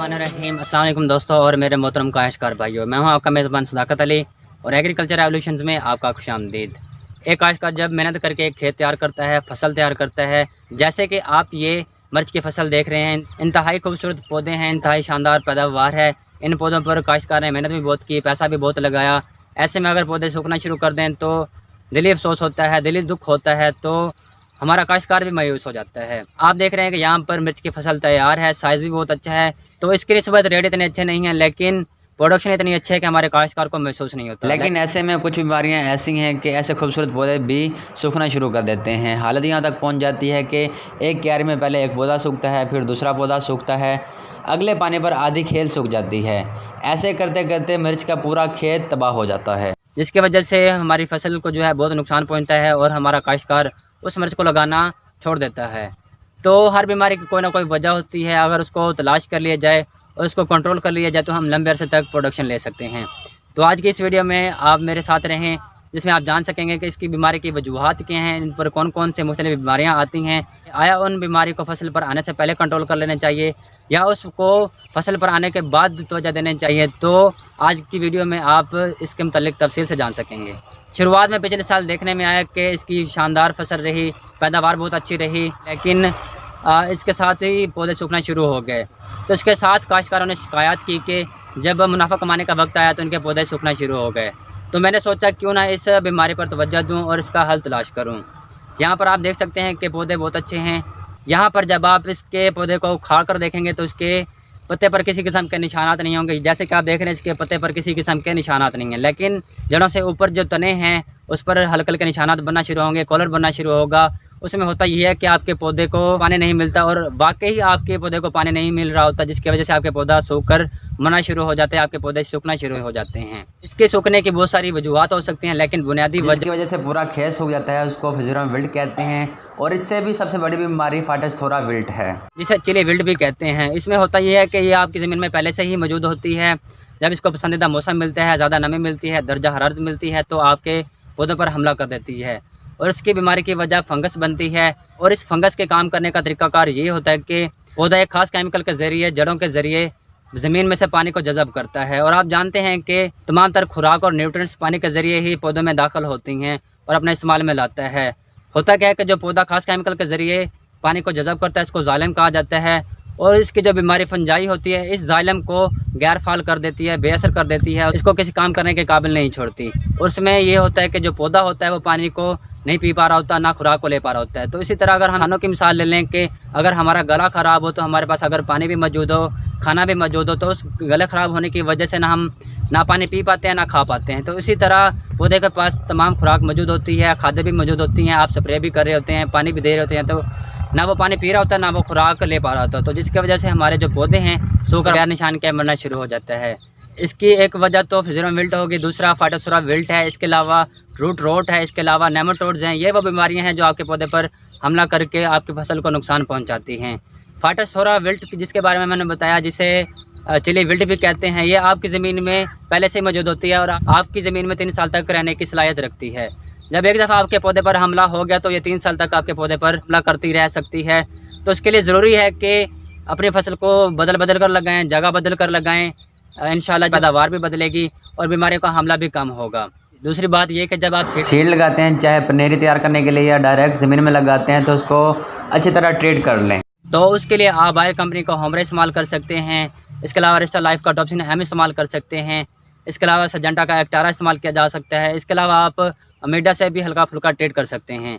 बिस्मिल्लाहिर्रहमानिर्रहीम। अस्सलाम वालेकुम दोस्तों और मेरे मोहतरम काश्तकार भाइयों, मैं हूं आपका मेज़बान सदाकत अली और एग्रीकल्चर रेवोल्यूशंस में आपका खुशामदीद। एक काश्तकार जब मेहनत करके एक खेत तैयार करता है, फसल तैयार करता है, जैसे कि आप ये मिर्च की फसल देख रहे हैं, इंतहाई खूबसूरत पौधे हैं, इंतहाई शानदार पैदावार है। इन पौधों पर काश्तकार ने मेहनत भी बहुत की, पैसा भी बहुत लगाया। ऐसे में अगर पौधे सूखना शुरू कर दें तो दिली अफसोस होता है, दिली दुख होता है, तो हमारा काश्तकार भी मायूस हो जाता है। आप देख रहे हैं कि यहाँ पर मिर्च की फसल तैयार है, साइज़ भी बहुत अच्छा है। तो इसकी निस्बत रेट इतने अच्छे नहीं हैं, लेकिन प्रोडक्शन इतनी अच्छी है कि हमारे काश्तकार को महसूस नहीं होता। लेकिन ऐसे में कुछ बीमारियां ऐसी हैं कि ऐसे खूबसूरत पौधे भी सूखना शुरू कर देते हैं। हालत यहाँ तक पहुँच जाती है कि एक क्यारी में पहले एक पौधा सूखता है, फिर दूसरा पौधा सूखता है, अगले पानी पर आधी खेल सूख जाती है। ऐसे करते करते मिर्च का पूरा खेत तबाह हो जाता है, जिसकी वजह से हमारी फसल को जो है बहुत नुकसान पहुँचता है और हमारा काश्तकार उस मिर्च को लगाना छोड़ देता है। तो हर बीमारी की कोई ना कोई वजह होती है। अगर उसको तलाश कर लिया जाए और उसको कंट्रोल कर लिया जाए तो हम लंबे अरसे तक प्रोडक्शन ले सकते हैं। तो आज की इस वीडियो में आप मेरे साथ रहें, जिसमें आप जान सकेंगे कि इसकी बीमारी की वजूहात क्या हैं, इन पर कौन कौन से मुख्तलिफ बीमारियां आती हैं, आया उन बीमारी को फसल पर आने से पहले कंट्रोल कर लेना चाहिए या उसको फसल पर आने के बाद तवज्जो देनी चाहिए। तो आज की वीडियो में आप इसके मुतालिक तफसील से जान सकेंगे। शुरुआत में पिछले साल देखने में आया कि इसकी शानदार फसल रही, पैदावार बहुत अच्छी रही, लेकिन इसके साथ ही पौधे सूखना शुरू हो गए। तो इसके साथ काश्तकारों ने शिकायत की कि जब मुनाफा कमाने का वक्त आया तो इनके पौधे सूखना शुरू हो गए। तो मैंने सोचा क्यों ना इस बीमारी पर तवज्जो दूं और इसका हल तलाश करूं। यहाँ पर आप देख सकते हैं कि पौधे बहुत अच्छे हैं। यहाँ पर जब आप इसके पौधे को उखाड़ कर देखेंगे तो इसके पत्ते पर किसी किस्म के निशानात नहीं होंगे। जैसे कि आप देख रहे हैं इसके पत्ते पर किसी किस्म के निशानात नहीं हैं, लेकिन जड़ों से ऊपर जो तने हैं उस पर हल्के हल्के निशानात बनना शुरू होंगे, कॉलर बनना शुरू होगा। उसमें होता यह है कि आपके पौधे को पानी नहीं मिलता और वाकई आपके पौधे को पानी नहीं मिल रहा होता, जिसकी वजह से आपके पौधा सूख कर मरना शुरू हो जाते हैं, आपके पौधे सूखना शुरू हो जाते हैं। इसके सूखने की बहुत सारी वजूहत हो सकती हैं, लेकिन बुनियादी वजह से पूरा खेत सूख जाता है, उसको फिजूरम विल्ट कहते हैं। और इससे भी सबसे बड़ी बीमारी फाटसथोरा विल्ट है, जिसे चिली विल्ट भी कहते हैं। इसमें होता यह है कि ये आपकी ज़मीन में पहले से ही मौजूद होती है। जब इसको पसंदीदा मौसम मिलता है, ज़्यादा नमी मिलती है, दर्जा हरारत मिलती है, तो आपके पौधों पर हमला कर देती है और इसकी बीमारी की वजह फंगस बनती है। और इस फंगस के काम करने का तरीकाकार ये होता है कि पौधा एक खास केमिकल के ज़रिए, जड़ों के ज़रिए ज़मीन में से पानी को जज़ब करता है। और आप जानते हैं कि तमाम तर खुराक और न्यूट्रिएंट्स पानी के ज़रिए ही पौधों में दाखिल होती हैं और अपने इस्तेमाल में लाता है। होता क्या है कि जो पौधा खास केमिकल के ज़रिए पानी को जज़ब करता है, इसको जालिम कहा जाता है। और इसकी जो बीमारी फंजाई होती है, इस जालिम को गैर फाल कर देती है, बेअसर कर देती है, इसको किसी काम करने के काबिल नहीं छोड़ती। और उसमें ये होता है कि जो पौधा होता है वो पानी को नहीं पी पा रहा होता, ना खुराक को ले पा रहा होता है। तो इसी तरह अगर हम खानों की मिसाल ले लें कि अगर हमारा गला ख़राब हो तो हमारे पास अगर पानी भी मौजूद हो, खाना भी मौजूद हो, तो उस गले ख़राब होने की वजह से हम ना पानी पी पाते हैं, ना खा पाते हैं। तो इसी तरह पौधे के पास तमाम खुराक मौजूद होती है, खाद्य भी मौजूद होती हैं, आप स्प्रे भी कर रहे होते हैं, पानी भी दे रहे होते हैं, तो ना वो पानी पी रहा होता है, ना वो खुराक ले पा रहा होता है। तो जिसकी वजह से हमारे जो पौधे हैं सूखकर गैर निशान के मरना शुरू हो जाता है। इसकी एक वजह तो फिजूरम विल्ट होगी, दूसरा फाटसथोरा विल्ट है, इसके अलावा रूट रोट है, इसके अलावा नेमाटोड्स हैं। ये वो बीमारियां हैं जो आपके पौधे पर हमला करके आपकी फसल को नुकसान पहुंचाती हैं। फाटसथोरा विल्ट जिसके बारे में मैंने बताया, जिसे चिली विल्ट भी कहते हैं, ये आपकी ज़मीन में पहले से मौजूद होती है और आपकी ज़मीन में 3 साल तक रहने की सलाहियत रखती है। जब एक दफ़ा आपके पौधे पर हमला हो गया तो ये 3 साल तक आपके पौधे पर हमला करती रह सकती है। तो इसके लिए ज़रूरी है कि अपनी फसल को बदल बदल कर लगाएं, जगह बदल कर लगाएं। इंशाल्लाह पैदावार भी बदलेगी और बीमारियों का हमला भी कम होगा। दूसरी बात यह कि जब आप सीड लगाते हैं, चाहे पनेरी तैयार करने के लिए या डायरेक्ट ज़मीन में लगाते हैं, तो उसको अच्छी तरह ट्रीट कर लें। तो उसके लिए आप बायर कंपनी का होमरे इस्तेमाल कर सकते हैं। इसके अलावा रिस्टा लाइफ का टॉप्सिन एम इस्तेमाल कर सकते हैं। इसके अलावा सजेंटा का एक्टारा इस्तेमाल किया जा सकता है। इसके अलावा आप अमीडा से भी हल्का फुल्का ट्रीट कर सकते हैं।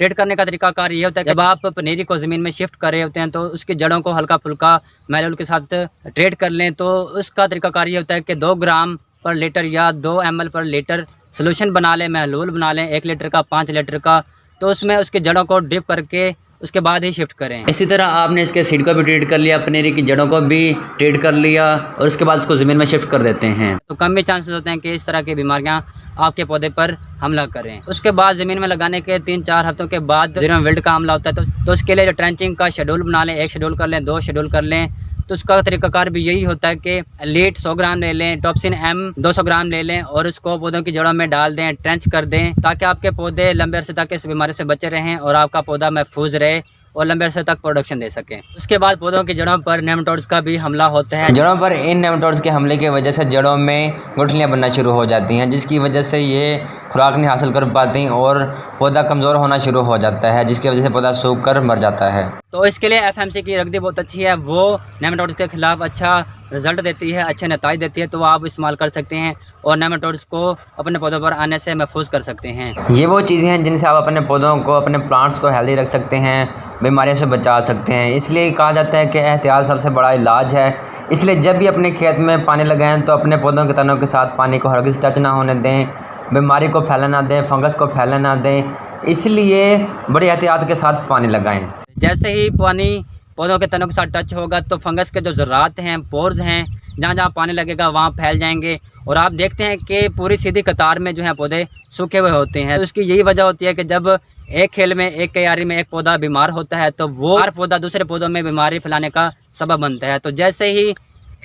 ट्रीट करने का तरीकाकार ये होता है कि जब आप पनीरी को ज़मीन में शिफ्ट कर रहे होते हैं तो उसकी जड़ों को हल्का फुल्का मैनुअल के साथ ट्रीट कर लें। तो उसका तरीकाकार ये होता है कि 2 ग्राम पर लीटर या 2 ml पर लीटर सोल्यूशन बना लें, महलूल बना लें, 1 लीटर का, 5 लीटर का। तो उसमें उसकी जड़ों को डिप करके उसके बाद ही शिफ्ट करें। इसी तरह आपने इसके सीड को भी ट्रीट कर लिया, पनीरी की जड़ों को भी ट्रीट कर लिया और उसके बाद उसको ज़मीन में शिफ्ट कर देते हैं, तो कम भी चांसेस होते हैं कि इस तरह की बीमारियां आपके पौधे पर हमला करें। उसके बाद ज़मीन में लगाने के 3-4 हफ्तों के बाद फिजूरम विल्ट का हमला होता है। तो उसके लिए जो ट्रेंचिंग का शेड्यूल बना लें, 1 शेड्यूल कर लें, 2 शेड्यूल कर लें। तो उसका तरीकाकार भी यही होता है कि लीट 100 ग्राम ले लें, टॉप्सिन एम 200 ग्राम ले लें और उसको पौधों की जड़ों में डाल दें, ट्रेंच कर दें, ताकि आपके पौधे लंबे अरसे तक इस बीमारी से बचे रहें और आपका पौधा महफूज रहे और लंबे अरसे तक प्रोडक्शन दे सकें। उसके बाद पौधों की जड़ों पर नेमाटोड्स का भी हमला होता है। जड़ों पर इन नेमाटोड्स के हमले की वजह से जड़ों में गुठलियाँ बनना शुरू हो जाती हैं, जिसकी वजह से ये खुराक नहीं हासिल कर पाती और पौधा कमज़ोर होना शुरू हो जाता है, जिसकी वजह से पौधा सूख कर मर जाता है। तो इसके लिए FMC की रगदी बहुत अच्छी है, वो नेमाटोड्स के खिलाफ अच्छा रिजल्ट देती है, अच्छे नतीजे देती है, तो आप इस्तेमाल कर सकते हैं और नेमाटोड्स को अपने पौधों पर आने से महफूज कर सकते हैं। ये वो चीज़ें हैं जिनसे आप अपने पौधों को, अपने प्लांट्स को हेल्दी रख सकते हैं, बीमारियों से बचा सकते हैं। इसलिए कहा जाता है कि एहतियात सबसे बड़ा इलाज है। इसलिए जब भी अपने खेत में पानी लगाएं तो अपने पौधों के तनों के साथ पानी को हरगिज़ टच ना होने दें, बीमारी को फैलने ना दें, फंगस को फैलने ना दें। इसलिए बड़ी एहतियात के साथ पानी लगाएं। जैसे ही पानी पौधों के तनों के साथ टच होगा तो फंगस के जो ज़रात हैं, पोर्स हैं, जहाँ जहाँ पानी लगेगा वहाँ फैल जाएंगे और आप देखते हैं कि पूरी सीधी कतार में जो है पौधे सूखे हुए होते हैं। तो इसकी यही वजह होती है कि जब एक खेल में, एक क्यारी में एक पौधा बीमार होता है तो वो हर पौधा दूसरे पौधों में बीमारी फैलाने का सबब बनता है। तो जैसे ही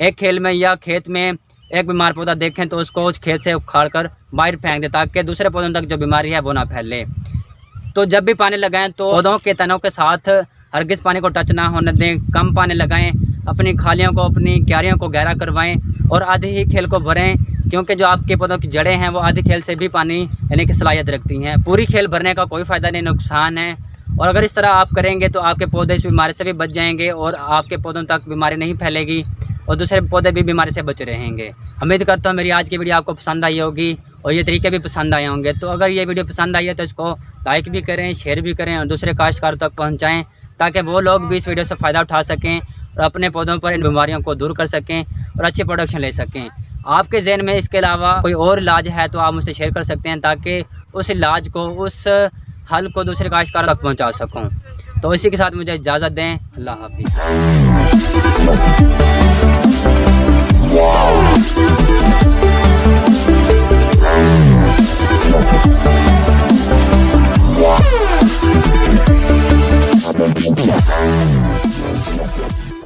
एक खेल में या खेत में एक बीमार पौधा देखें तो उसको उस खेत से उखाड़ कर बाहर फेंक दें ताकि दूसरे पौधों तक जो बीमारी है वो ना फैले। तो जब भी पानी लगाएं तो पौधों के तनों के साथ हरगिज़ पानी को टच ना होने दें, कम पानी लगाएं, अपनी खालियों को, अपनी क्यारियों को गहरा करवाएं और आधे ही खेल को भरें, क्योंकि जो आपके पौधों की जड़ें हैं वो आधी खेल से भी पानी लेने की सलाहियत रखती हैं। पूरी खेल भरने का कोई फ़ायदा नहीं, नुकसान है। और अगर इस तरह आप करेंगे तो आपके पौधे इस बीमारी से भी बच जाएंगे और आपके पौधों तक बीमारी नहीं फैलेगी और दूसरे पौधे भी बीमारी से बच रहेंगे। उम्मीद करता हूँ मेरी आज की वीडियो आपको पसंद आई होगी और ये तरीके भी पसंद आए होंगे। तो अगर ये वीडियो पसंद आई है तो इसको लाइक भी करें, शेयर भी करें और दूसरे काश्तकारों तक पहुँचाएँ ताकि वो लोग भी इस वीडियो से फ़ायदा उठा सकें और अपने पौधों पर इन बीमारियों को दूर कर सकें और अच्छी प्रोडक्शन ले सकें। आपके ज़हन में इसके अलावा कोई और इलाज है तो आप मुझसे शेयर कर सकते हैं ताकि उस इलाज को, उस हल को दूसरे काश्तकारों तक पहुंचा सकूं। तो इसी के साथ मुझे इजाज़त दें। अल्लाह हाफ़िज़।